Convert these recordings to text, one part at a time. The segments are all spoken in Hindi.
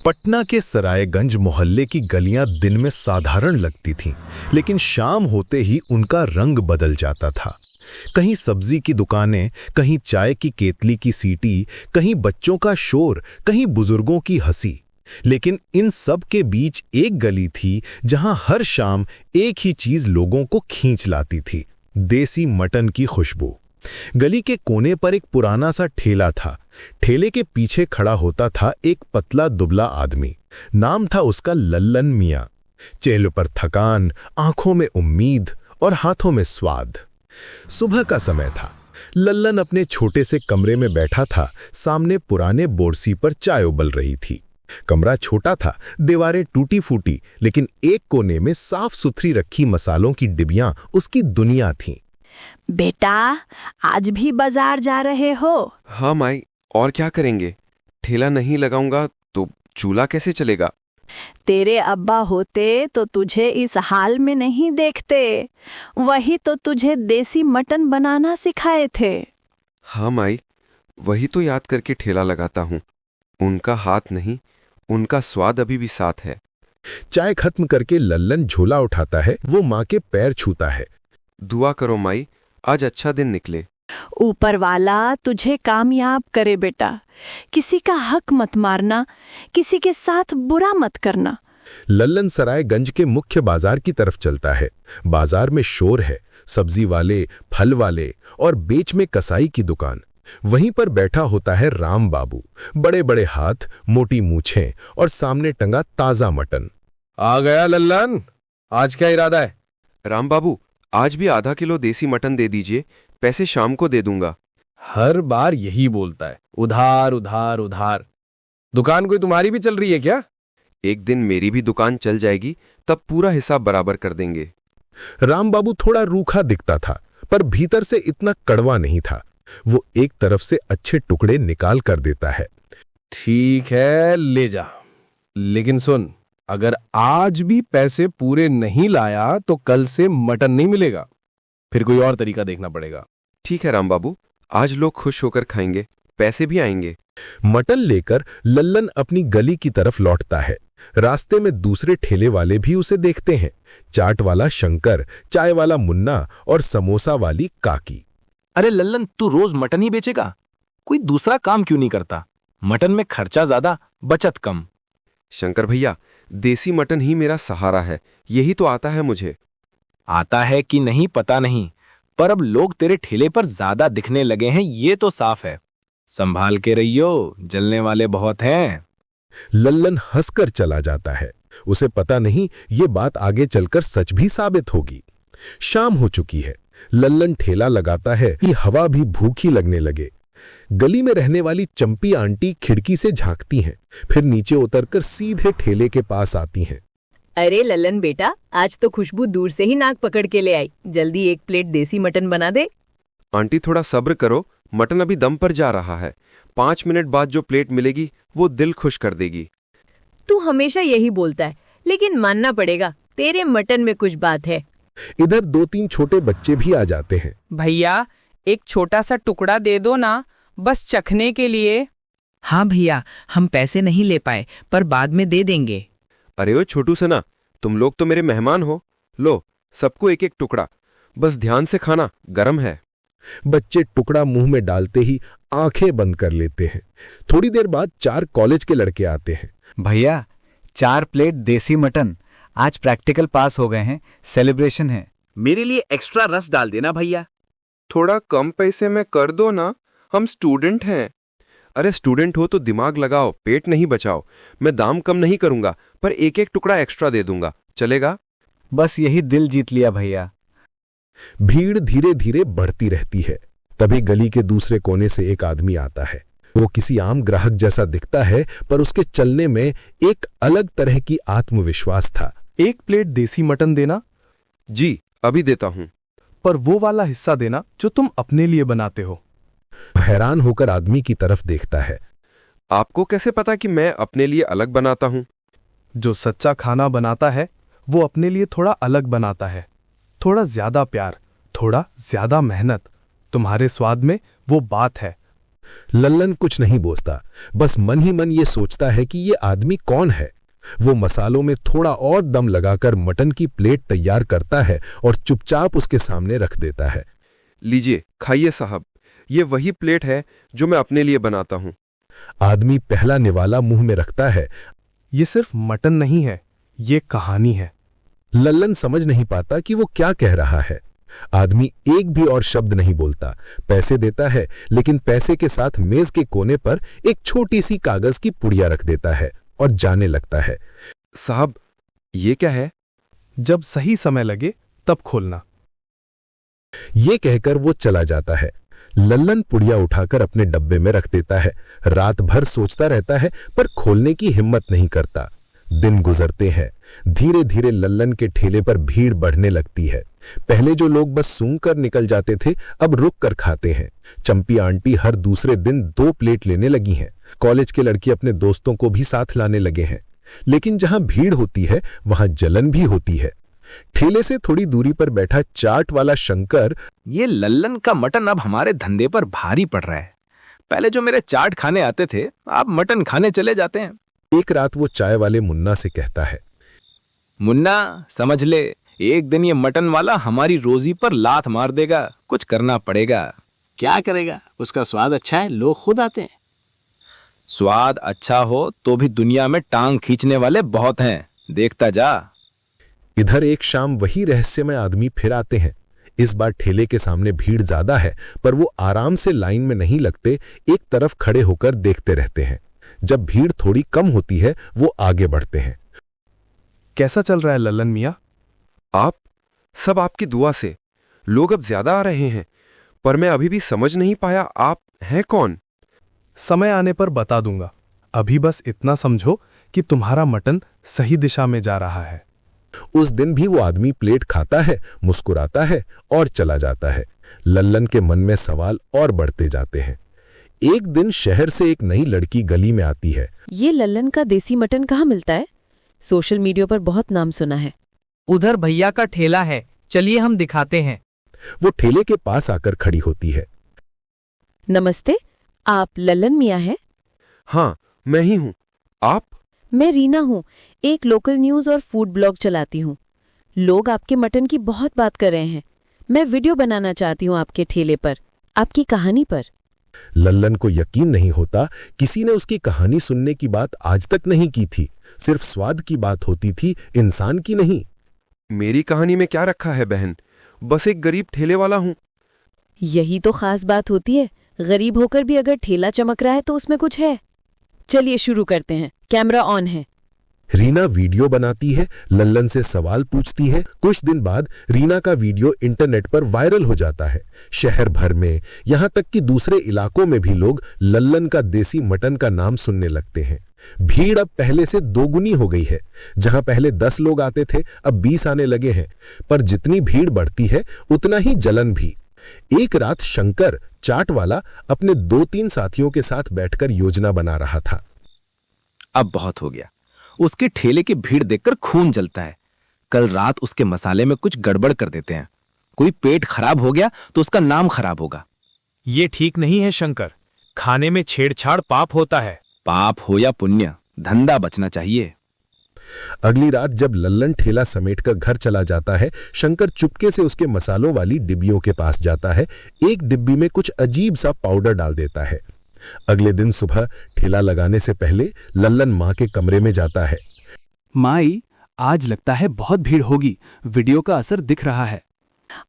पटना के सरायगंज मोहल्ले की गलियां दिन में साधारण लगती थीं, लेकिन शाम होते ही उनका रंग बदल जाता था। कहीं सब्जी की दुकानें, कहीं चाय की केतली की सीटी, कहीं बच्चों का शोर, कहीं बुजुर्गों की हंसी। लेकिन इन सब के बीच एक गली थी जहां हर शाम एक ही चीज लोगों को खींच लाती थी, देसी मटन की खुशबू। गली के कोने पर एक पुराना सा ठेला था। ठेले के पीछे खड़ा होता था एक पतला दुबला आदमी। नाम था उसका लल्लन मियाँ। चेहरे पर थकान, आंखों में उम्मीद और हाथों में स्वाद। सुबह का समय था। लल्लन अपने छोटे से कमरे में बैठा था। सामने पुराने बोरसी पर चाय उबल रही थी। कमरा छोटा था, दीवारें टूटी फूटी, लेकिन एक कोने में साफ सुथरी रखी मसालों की डिबियां उसकी दुनिया थीं। बेटा, आज भी बाजार जा रहे हो? हाँ माई, और क्या करेंगे? ठेला नहीं लगाऊंगा तो चूल्हा कैसे चलेगा? तेरे अब्बा होते तो तुझे इस हाल में नहीं देखते। वही तो तुझे देसी मटन बनाना सिखाए थे। हाँ माई, वही तो याद करके ठेला लगाता हूँ। उनका हाथ नहीं, उनका स्वाद अभी भी साथ है। चाय खत्म करके लल्लन झोला उठाता है, वो माँ के पैर छूता है। दुआ करो माई, आज अच्छा दिन निकले। ऊपर वाला तुझे कामयाब करे बेटा। किसी का हक मत मारना, किसी के साथ बुरा मत करना। लल्लन सरायगंज के मुख्य बाजार की तरफ चलता है। बाजार में शोर है, सब्जी वाले, फल वाले और बीच में कसाई की दुकान। वहीं पर बैठा होता है राम बाबू। बड़े बड़े हाथ, मोटी मूछें और सामने टंगा ताजा मटन। आ गया लल्लन, आज क्या इरादा है? राम बाबू, आज भी आधा किलो देसी मटन दे दीजिए, पैसे शाम को दे दूंगा। हर बार यही बोलता है, उधार उधार उधार। दुकान कोई तुम्हारी भी चल रही है क्या? एक दिन मेरी भी दुकान चल जाएगी, तब पूरा हिसाब बराबर कर देंगे। राम बाबू थोड़ा रूखा दिखता था, पर भीतर से इतना कड़वा नहीं था। वो एक तरफ से अच्छे टुकड़े निकाल कर देता है। ठीक है, ले जा। लेकिन सुन, अगर आज भी पैसे पूरे नहीं लाया तो कल से मटन नहीं मिलेगा। फिर कोई और तरीका देखना पड़ेगा। ठीक है राम बाबू, आज लोग खुश होकर खाएंगे, पैसे भी आएंगे। मटन लेकर लल्लन अपनी गली की तरफ लौटता है। रास्ते में दूसरे ठेले वाले भी उसे देखते हैं। चाट वाला शंकर, चाय वाला मुन्ना और समोसा वाली काकी। अरे लल्लन, तू रोज मटन ही बेचेगा? कोई दूसरा काम क्यों नहीं करता? मटन में खर्चा ज्यादा, बचत कम। शंकर भैया, देसी मटन ही मेरा सहारा है, यही तो आता है मुझे। आता है कि नहीं पता नहीं, पर अब लोग तेरे ठेले पर ज्यादा दिखने लगे हैं, ये तो साफ है। संभाल के रहियो, जलने वाले बहुत हैं। लल्लन हंसकर चला जाता है। उसे पता नहीं ये बात आगे चलकर सच भी साबित होगी। शाम हो चुकी है। लल्लन ठेला लगाता है कि हवा भी भूखी लगने लगे। गली में रहने वाली चंपी आंटी खिड़की से झांकती हैं, फिर नीचे उतरकर सीधे ठेले के पास आती हैं। अरे लल्लन बेटा, आज तो खुशबू दूर से ही नाक पकड़ के ले आई। जल्दी एक प्लेट देसी मटन बना दे। आंटी थोड़ा सब्र करो, मटन अभी दम पर जा रहा है। 5 मिनट बाद जो प्लेट मिलेगी वो दिल खुश कर देगी। तू हमेशा यही बोलता है, लेकिन मानना पड़ेगा, तेरे मटन में कुछ बात है। इधर 2-3 छोटे बच्चे भी आ जाते हैं। भैया, एक छोटा सा टुकड़ा दे दो ना, बस चखने के लिए। हाँ भैया, हम पैसे नहीं ले पाए, पर बाद में दे देंगे। अरे ओ छोटू सना, तुम लोग तो मेरे मेहमान हो। लो, सबको एक एक टुकड़ा, बस ध्यान से खाना, गरम है। बच्चे टुकड़ा मुंह में डालते ही आंखें बंद कर लेते हैं। थोड़ी देर बाद 4 कॉलेज के लड़के आते हैं। भैया, 4 प्लेट देसी मटन। आज प्रैक्टिकल पास हो गए हैं, सेलिब्रेशन है। मेरे लिए एक्स्ट्रा रस डाल देना भैया। थोड़ा कम पैसे में कर दो ना, हम स्टूडेंट हैं। अरे स्टूडेंट हो तो दिमाग लगाओ, पेट नहीं बचाओ। मैं दाम कम नहीं करूंगा, पर एक एक टुकड़ा एक्स्ट्रा दे दूंगा, चलेगा? बस यही दिल जीत लिया भैया। भीड़ धीरे धीरे बढ़ती रहती है। तभी गली के दूसरे कोने से एक आदमी आता है। वो किसी आम ग्राहक जैसा दिखता है, पर उसके चलने में एक अलग तरह की आत्मविश्वास था। एक प्लेट देसी मटन देना। जी, अभी देता हूं। पर वो वाला हिस्सा देना जो तुम अपने लिए बनाते हो। हैरान होकर आदमी की तरफ देखता है। आपको कैसे पता कि मैं अपने लिए अलग बनाता हूं? जो सच्चा खाना बनाता है वो अपने लिए थोड़ा अलग बनाता है। थोड़ा ज्यादा प्यार, थोड़ा ज्यादा मेहनत। तुम्हारे स्वाद में वो बात है, लल्लन कुछ नहीं बोलता, बस मन ही मन ये सोचता है कि ये आदमी कौन है। वो मसालों में थोड़ा और दम लगाकर मटन की प्लेट तैयार करता है और चुपचाप उसके सामने रख देता है। लीजिए खाइए साहब, ये वही प्लेट है जो मैं अपने लिए बनाता हूँ। आदमी पहला निवाला मुंह में रखता है। ये सिर्फ मटन नहीं है, ये कहानी है। लल्लन समझ नहीं पाता कि वो क्या कह रहा है। आदमी एक भी और शब्द नहीं बोलता, पैसे देता है, लेकिन पैसे के साथ मेज के कोने पर एक छोटी सी कागज की पुड़िया रख देता है और जाने लगता है। साहब, ये क्या है? जब सही समय लगे तब खोलना। ये कहकर वो चला जाता है। लल्लन पुड़िया उठाकर अपने डब्बे में रख देता है। रात भर सोचता रहता है पर खोलने की हिम्मत नहीं करता। दिन गुजरते हैं। धीरे धीरे लल्लन के ठेले पर भीड़ बढ़ने लगती है। पहले जो लोग बस सूंघकर निकल जाते थे, अब रुक कर खाते हैं। चंपी आंटी हर दूसरे दिन 2 प्लेट लेने लगी हैं। कॉलेज के लड़के अपने दोस्तों को भी साथ लाने लगे हैं। लेकिन जहां भीड़ होती है वहां जलन भी होती है। ठेले से थोड़ी दूरी पर बैठा चाट वाला शंकर, ये लल्लन का मटन अब हमारे धंधे पर भारी पड़ रहा है। पहले जो मेरे चाट खाने आते थे, अब मटन खाने चले जाते हैं। एक रात वो चाय वाले मुन्ना से कहता है, मुन्ना समझ ले, एक दिन ये मटन वाला हमारी रोजी पर लात मार देगा, कुछ करना पड़ेगा। क्या करेगा, उसका स्वाद अच्छा है, लोग खुद आते हैं। स्वाद अच्छा हो तो भी दुनिया में टांग खींचने वाले बहुत हैं, देखता जा। इधर एक शाम वही रहस्यमय आदमी फिर आते हैं। इस बार ठेले के सामने भीड़ ज्यादा है, पर वो आराम से लाइन में नहीं लगते, एक तरफ खड़े होकर देखते रहते हैं। जब भीड़ थोड़ी कम होती है, वो आगे बढ़ते हैं। कैसा चल रहा है लल्लन मियाँ? आप सब आपकी दुआ से। लोग अब ज्यादा आ रहे हैं, पर मैं अभी भी समझ नहीं पाया आप हैं कौन? समय आने पर बता दूंगा। अभी बस इतना समझो कि तुम्हारा मटन सही दिशा में जा रहा है। उस दिन भी वो आदमी प्लेट खाता है, मुस्कुराता है और चला जाता है। लल्लन के मन में सवाल और बढ़ते जाते हैं। एक दिन शहर से एक नई लड़की गली में आती है। ये लल्लन का देसी मटन कहाँ मिलता है? सोशल मीडिया पर बहुत नाम सुना है। उधर भैया का ठेला है, चलिए हम दिखाते हैं। वो ठेले के पास आकर खड़ी होती है। नमस्ते, आप लल्लन मियाँ हैं? हाँ, मैं ही हूँ। आप? मैं रीना हूँ, एक लोकल न्यूज़ और फूड ब्लॉग चलाती हूँ। लोग आपके मटन की बहुत बात कर रहे हैं। मैं वीडियो बनाना चाहती हूँ आपके ठेले पर, आपकी कहानी पर। लल्लन को यकीन नहीं होता, किसी ने उसकी कहानी सुनने की बात आज तक नहीं की थी। सिर्फ स्वाद की बात होती थी, इंसान की नहीं। मेरी कहानी में क्या रखा है बहन? बस एक गरीब ठेले वाला हूँ। यही तो खास बात होती है, गरीब होकर भी अगर ठेला चमक रहा है तो उसमें कुछ है। चलिए शुरू करते हैं, कैमरा ऑन है। रीना वीडियो बनाती है, लल्लन से सवाल पूछती है। कुछ दिन बाद रीना का वीडियो इंटरनेट पर वायरल हो जाता है। शहर भर में, यहाँ तक कि दूसरे इलाकों में भी लोग लल्लन का देसी मटन का नाम सुनने लगते हैं। भीड़ अब पहले से दोगुनी हो गई है। जहां पहले 10 लोग आते थे, अब 20 आने लगे हैं। पर जितनी भीड़ बढ़ती है, उतना ही जलन भी। एक रात शंकर, चाट वाला, अपने 2-3 साथियों के साथ बैठकर योजना बना रहा था। अब बहुत हो गया। उसके ठेले की भीड़ देखकर खून जलता है। कल रात उसके मसाले में कुछ गड़बड़ कर देते हैं। कोई पेट खराब हो गया तो उसका नाम खराब होगा। ये ठीक नहीं है शंकर, खाने में छेड़छाड़ पाप होता है। पाप हो या पुण्य, धंधा बचना चाहिए। अगली रात जब लल्लन ठेला समेटकर घर चला जाता है, शंकर चुपके से उसके मसालों वाली डिब्बियों के पास जाता है। एक डिब्बी में कुछ अजीब सा पाउडर डाल देता है। अगले दिन सुबह ठेला लगाने से पहले लल्लन माँ के कमरे में जाता है। माई, आज लगता है बहुत भीड़ होगी, वीडियो का असर दिख रहा है।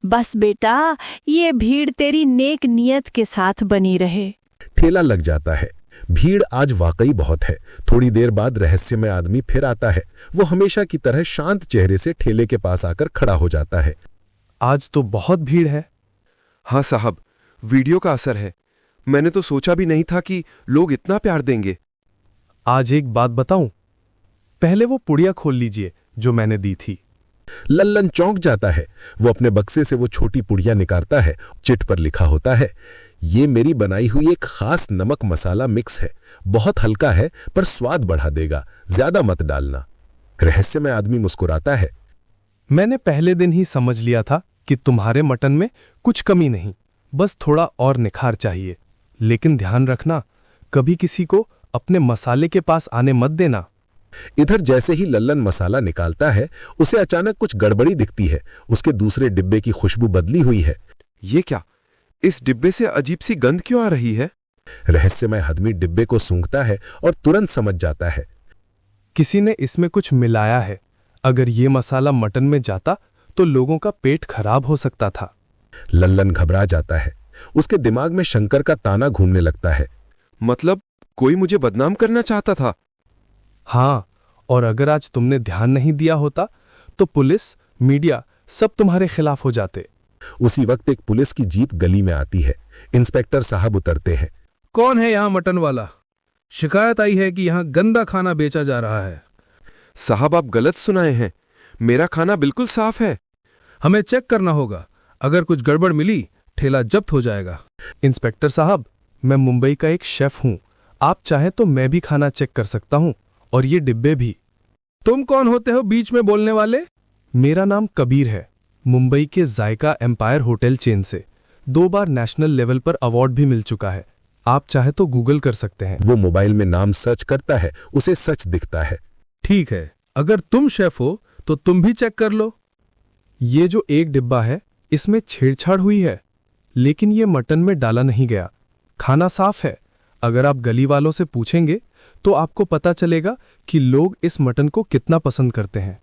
बस बेटा, ये भीड़ तेरी नेक नियत के साथ बनी रहे। ठेला लग जाता है। भीड़ आज वाकई बहुत है। थोड़ी देर बाद रहस्यमय आदमी फिर आता है। वो हमेशा की तरह शांत चेहरे से ठेले के पास आकर खड़ा हो जाता है। आज तो बहुत भीड़ है। हाँ साहब, वीडियो का असर है। मैंने तो सोचा भी नहीं था कि लोग इतना प्यार देंगे। आज एक बात बताऊं, पहले वो पुड़िया खोल लीजिए जो मैंने दी थी। लल्लन चौंक जाता है। वो अपने बक्से से वो छोटी पुड़िया निकालता है। चिट पर लिखा होता है, ये मेरी बनाई हुई एक खास नमक मसाला मिक्स है। बहुत हल्का है पर स्वाद बढ़ा देगा, ज्यादा मत डालना। रहस्यमय आदमी मुस्कुराता है। मैंने पहले दिन ही समझ लिया था कि तुम्हारे मटन में कुछ कमी नहीं, बस थोड़ा और निखार चाहिए। लेकिन ध्यान रखना, कभी किसी को अपने मसाले के पास आने मत देना। इधर जैसे ही लल्लन मसाला निकालता है, उसे अचानक कुछ गड़बड़ी दिखती है। उसके दूसरे डिब्बे की खुशबू बदली हुई है। ये क्या? इस डिब्बे से अजीब सी गंध क्यों आ रही है? रहस्यमय आदमी डिब्बे को सूंघता है और तुरंत समझ जाता है। किसी ने इसमें कुछ मिलाया है। अगर ये मसाला मटन में जाता तो लोगों का पेट खराब हो सकता था। लल्लन घबरा जाता है। उसके दिमाग में शंकर का ताना घूमने लगता है। मतलब कोई मुझे बदनाम करना चाहता था? हाँ, और अगर आज तुमने ध्यान नहीं दिया होता तो पुलिस, मीडिया सब तुम्हारे खिलाफ हो जाते। उसी वक्त एक पुलिस की जीप गली में आती है। इंस्पेक्टर साहब उतरते हैं। कौन है यहाँ मटन वाला? शिकायत आई है कि यहाँ गंदा खाना बेचा जा रहा है। साहब, आप गलत सुनाए हैं। मेरा खाना बिल्कुल साफ है। हमें चेक करना होगा। अगर कुछ गड़बड़ मिली, ठेला जब्त हो जाएगा। इंस्पेक्टर साहब, मैं मुंबई का एक शेफ हूँ। आप चाहें तो मैं भी खाना चेक कर सकता हूँ, और ये डिब्बे भी। तुम कौन होते हो बीच में बोलने वाले? मेरा नाम कबीर है, मुंबई के जायका एम्पायर होटल चेन से 2 बार नेशनल लेवल पर अवार्ड भी मिल चुका है। आप चाहे तो गूगल कर सकते हैं। वो मोबाइल में नाम सर्च करता है। उसे सच दिखता है। ठीक है, अगर तुम शेफ हो तो तुम भी चेक कर लो। ये जो एक डिब्बा है, इसमें छेड़छाड़ हुई है, लेकिन ये मटन में डाला नहीं गया। खाना साफ है। अगर आप गली वालों से पूछेंगे तो आपको पता चलेगा कि लोग इस मटन को कितना पसंद करते हैं।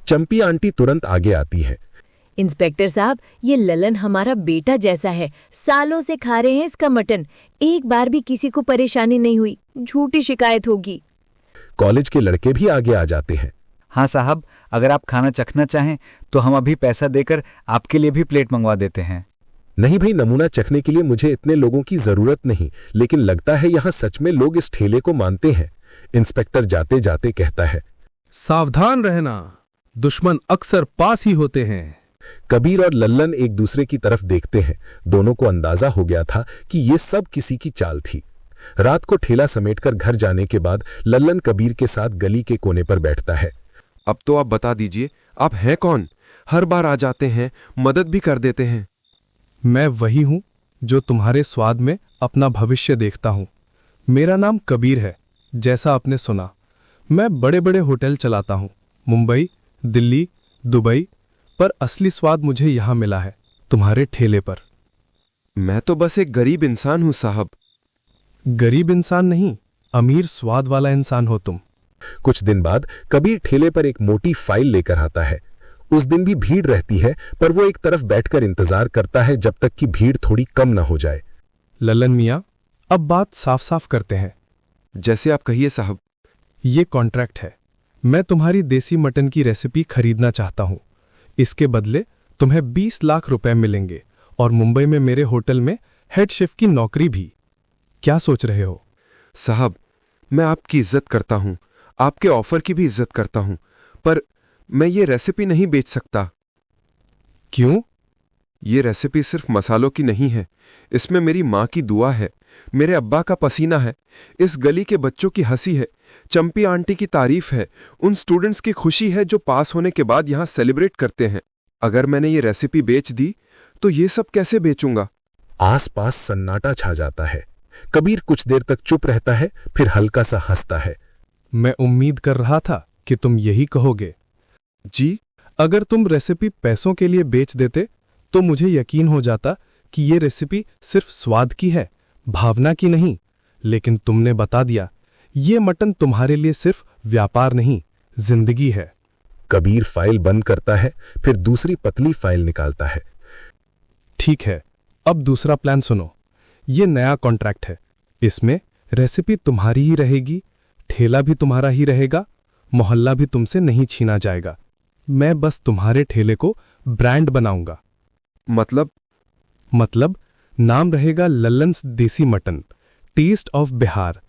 चंपी आंटी तुरंत आगे आती है। इंस्पेक्टर साहब, ये ललन हमारा बेटा जैसा है। सालों से खा रहे हैं इसका मटन। एक बार भी किसी को परेशानी नहीं हुई। झूठी शिकायत होगी। कॉलेज के लड़के भी आगे आ जाते हैं। हाँ साहब, अगर आप खाना चखना चाहें तो हम अभी पैसा देकर आपके लिए भी प्लेट मंगवा देते हैं। नहीं भाई, नमूना चखने के लिए मुझे इतने लोगों की जरूरत नहीं, लेकिन लगता है यहाँ सच में लोग इस ठेले को मानते हैं। इंस्पेक्टर जाते जाते कहता है, सावधान रहना, दुश्मन अक्सर पास ही होते हैं। कबीर और लल्लन एक दूसरे की तरफ देखते हैं। दोनों को अंदाजा हो गया था कि ये सब किसी की चाल थी। रात को ठेला समेटकर घर जाने के बाद लल्लन कबीर के साथ गली के कोने पर बैठता है। अब तो आप बता दीजिए, आप हैं कौन? हर बार आ जाते हैं, मदद भी कर देते हैं। मैं वही हूँ जो तुम्हारे स्वाद में अपना भविष्य देखता हूँ। मेरा नाम कबीर है, जैसा आपने सुना। मैं बड़े बड़े होटल चलाता हूँ, मुंबई, दिल्ली, दुबई, पर असली स्वाद मुझे यहाँ मिला है, तुम्हारे ठेले पर। मैं तो बस एक गरीब इंसान हूँ साहब। गरीब इंसान नहीं, अमीर स्वाद वाला इंसान हो तुम। कुछ दिन बाद कबीर ठेले पर एक मोटी फाइल लेकर आता है। उस दिन भी भीड़ रहती है, पर वो एक तरफ बैठकर इंतजार करता है जब तक कि भीड़ थोड़ी कम न हो जाए। ललन मियाँ, अब बात साफ साफ करते हैं। जैसे आप कहिए साहब। ये कॉन्ट्रैक्ट है। मैं तुम्हारी देसी मटन की रेसिपी खरीदना चाहता हूँ। इसके बदले तुम्हें 20 लाख रुपए मिलेंगे और मुंबई में मेरे होटल में हेड शेफ की नौकरी भी। क्या सोच रहे हो? साहब, मैं आपकी इज्जत करता हूँ, आपके ऑफर की भी इज्जत करता हूँ, पर मैं ये रेसिपी नहीं बेच सकता। क्यों? ये रेसिपी सिर्फ मसालों की नहीं है। इसमें मेरी माँ की दुआ है, मेरे अब्बा का पसीना है, इस गली के बच्चों की हंसी है, चंपी आंटी की तारीफ है, उन स्टूडेंट्स की खुशी है जो पास होने के बाद यहाँ सेलिब्रेट करते हैं। अगर मैंने ये रेसिपी बेच दी तो ये सब कैसे बेचूंगा? आसपास सन्नाटा छा जाता है। कबीर कुछ देर तक चुप रहता है, फिर हल्का सा हंसता है। मैं उम्मीद कर रहा था कि तुम यही कहोगे। जी? अगर तुम रेसिपी पैसों के लिए बेच देते तो मुझे यकीन हो जाता कि ये रेसिपी सिर्फ स्वाद की है, भावना की नहीं। लेकिन तुमने बता दिया, ये मटन तुम्हारे लिए सिर्फ व्यापार नहीं, जिंदगी है। कबीर फाइल बंद करता है, फिर दूसरी पतली फाइल निकालता है। ठीक है, अब दूसरा प्लान सुनो। ये नया कॉन्ट्रैक्ट है। इसमें रेसिपी तुम्हारी ही रहेगी, ठेला भी तुम्हारा ही रहेगा, मोहल्ला भी तुमसे नहीं छीना जाएगा। मैं बस तुम्हारे ठेले को ब्रांड बनाऊंगा। मतलब नाम रहेगा लल्लन्स देसी मटन, टेस्ट ऑफ बिहार।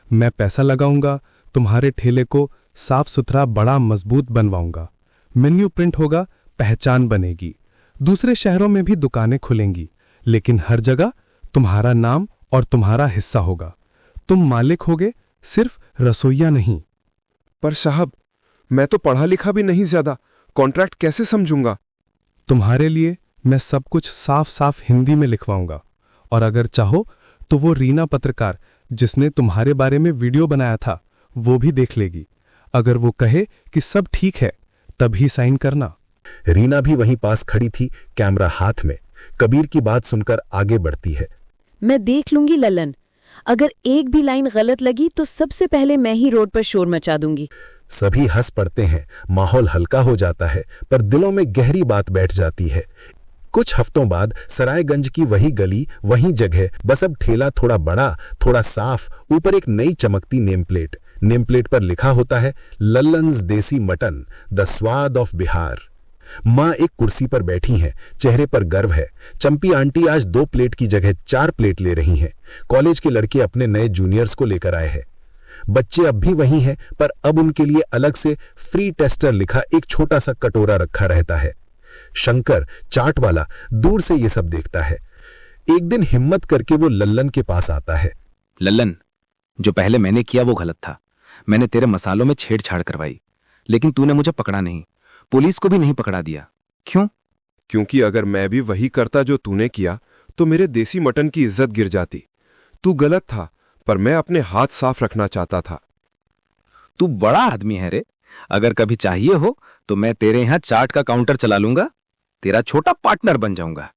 मैं पैसा लगाऊंगा, तुम्हारे ठेले को साफ सुथरा बड़ा मजबूत बनवाऊंगा। मेन्यू प्रिंट होगा, पहचान बनेगी। दूसरे शहरों में भी दुकानें खुलेंगी, लेकिन हर जगह तुम्हारा नाम और तुम्हारा हिस्सा होगा। तुम मालिक होगे, सिर्फ रसोइया नहीं। पर साहब, मैं तो पढ़ा लिखा भी नहीं ज्यादा, कॉन्ट्रैक्ट कैसे समझूंगा? तुम्हारे लिए मैं सब कुछ साफ साफ हिंदी में लिखवाऊंगा, और अगर चाहो तो वो रीना पत्रकार जिसने तुम्हारे बारे में वीडियो बनाया था वो भी देख लेगी। अगर वो कहे कि सब ठीक है तभी साइन करना। रीना भी वहीं पास खड़ी थी, कैमरा हाथ में। कबीर की बात सुनकर आगे बढ़ती है। मैं देख लूंगी ललन, अगर एक भी लाइन गलत लगी तो सबसे पहले मैं ही रोड पर शोर मचा दूंगी। सभी हंस पड़ते हैं, माहौल हल्का हो जाता है, पर दिलों में गहरी बात बैठ जाती है। कुछ हफ्तों बाद सरायगंज की वही गली, वही जगह, बस अब ठेला थोड़ा बड़ा, थोड़ा साफ, ऊपर एक नई चमकती नेम प्लेट। नेम प्लेट पर लिखा होता है लल्लन्स देसी मटन, द स्वाद ऑफ बिहार। माँ एक कुर्सी पर बैठी हैं, चेहरे पर गर्व है। चंपी आंटी आज 2 प्लेट की जगह 4 प्लेट ले रही हैं। कॉलेज के लड़के अपने नए जूनियर्स को लेकर आए हैं। बच्चे अब भी वही हैं, पर अब उनके लिए अलग से फ्री टेस्टर लिखा एक छोटा सा कटोरा रखा रहता है। शंकर चाट वाला दूर से ये सब देखता है। एक दिन हिम्मत करके वो लल्लन के पास आता है। लल्लन, जो पहले मैंने किया वो गलत था। मैंने तेरे मसालों में छेड़छाड़ करवाई, लेकिन तूने मुझे पकड़ा नहीं, पुलिस को भी नहीं पकड़ा दिया। क्यों? क्योंकि अगर मैं भी वही करता जो तूने किया तो मेरे देसी मटन की इज्जत गिर जाती। तू गलत था, पर मैं अपने हाथ साफ रखना चाहता था। तू बड़ा आदमी है रे। अगर कभी चाहिए हो तो मैं तेरे यहां चाट का काउंटर चला लूंगा, तेरा छोटा पार्टनर बन जाऊंगा।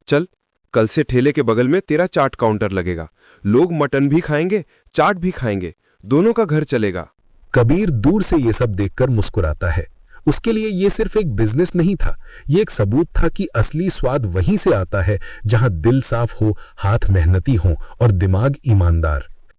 चल, कल से ठेले के बगल में तेरा चाट काउंटर लगेगा। लोग मटन भी खाएंगे, चाट भी खाएंगे, दोनों का घर चलेगा। कबीर दूर से ये सब देखकर मुस्कुराता है। उसके लिए ये सिर्फ एक बिजनेस नहीं था, ये एक सबूत था कि असली स्वाद वहीं से आता है जहां दिल साफ हो, हाथ मेहनती हो और दिमाग ईमानदार।